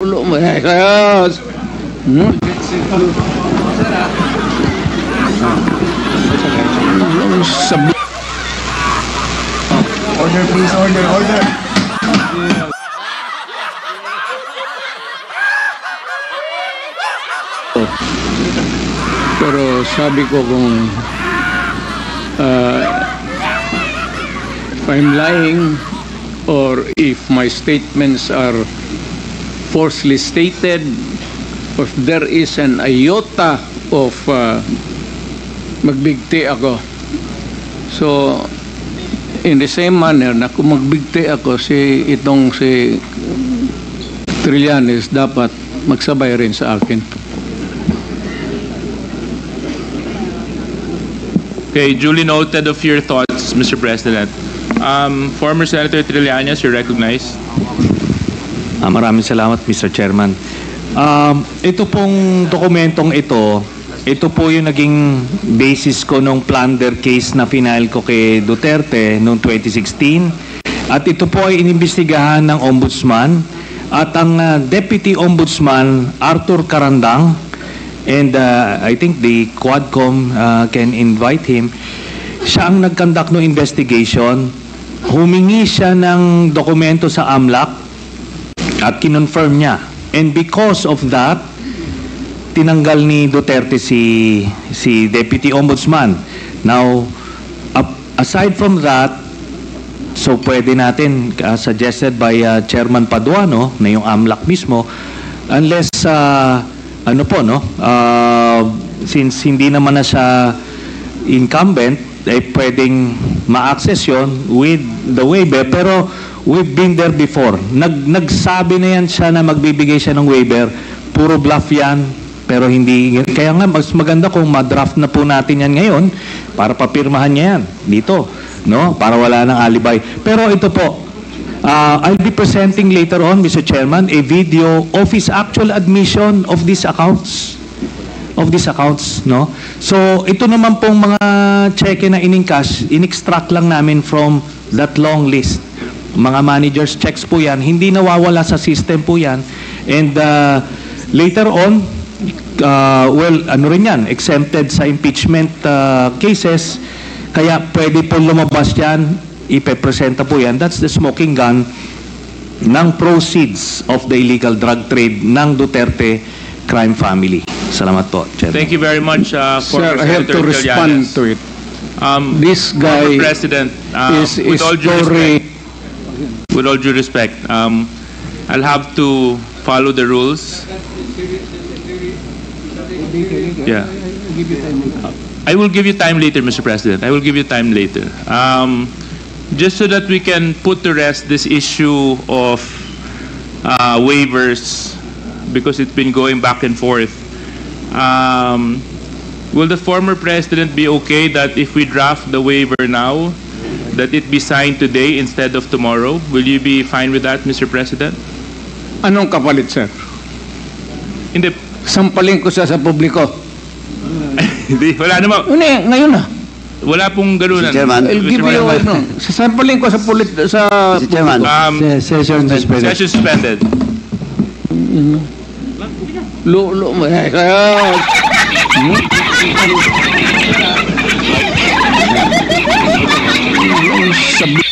Lulo mo. Kaya... Sabi... Order please, order. Pero sabi ko kung if I'm lying or if my statements are falsely stated, or if there is an iota of magbigti ako. So, in the same manner na kung magbigti ako si Trillanes, dapat magsabay rin sa akin. Okay, duly noted of your thoughts, Mr. President. Former Senator Trillanes, you're recognized. Maraming salamat, Mr. Chairman. Ito pong dokumentong ito po yung naging basis ko nung plunder case na final ko kay Duterte noong 2016. At ito po ay inimbestigahan ng Ombudsman at ang Deputy Ombudsman Arthur Carandang, and I think the Quadcom can invite him. Siya ang nag-conduct ng investigation. Humingi siya ng dokumento sa AMLAC at kinonfirm niya. And because of that, tinanggal ni Duterte si Deputy Ombudsman. Now, aside from that, so pwede natin, suggested by Chairman Paduano, na yung AMLAC mismo, unless, since hindi naman na siya incumbent, pwedeng ma-access yun with the waiver. Pero we've been there before. Nagsabi na yan siya na magbibigay siya ng waiver. Puro bluff yan. Pero hindi. Kaya nga, mas maganda kung ma-draft na po natin yan ngayon para papirmahan niya yan dito. No? Para wala ng alibay. Pero ito po, I'll be presenting later on, Mr. Chairman, a video of his actual admission of these accounts. No? So, ito naman pong mga cheque na in-encash, in-extract lang namin from that long list. Mga managers' checks po yan. Hindi nawawala sa system po yan. And later on, exempted sa impeachment cases. Kaya pwede po lumabas yan, ipepresenta po yan. That's the smoking gun ng proceeds of the illegal drug trade ng Duterte crime family. Salamat po, Chairman. Thank you very much, Sir, I have to respond to it. This guy President, is with all due respect, I'll have to follow the rules. Yeah. I will give you time later, Mr. President. I will give you time later. Just so that we can put to rest this issue of waivers, because it's been going back and forth. Will the former president be okay that if we draft the waiver now, that it be signed today instead of tomorrow? Will you be fine with that, Mr. President? Anong kapalit, sir? Hindi. Sampalin ko siya sa publiko. Hindi, wala naman. Ngayon na. Wala pong ganunan. Chairman. I'll give you sasampalin ko sa Mr. Chairman. Session suspended. Session suspended. Lulo mo. Kaya... Sabi...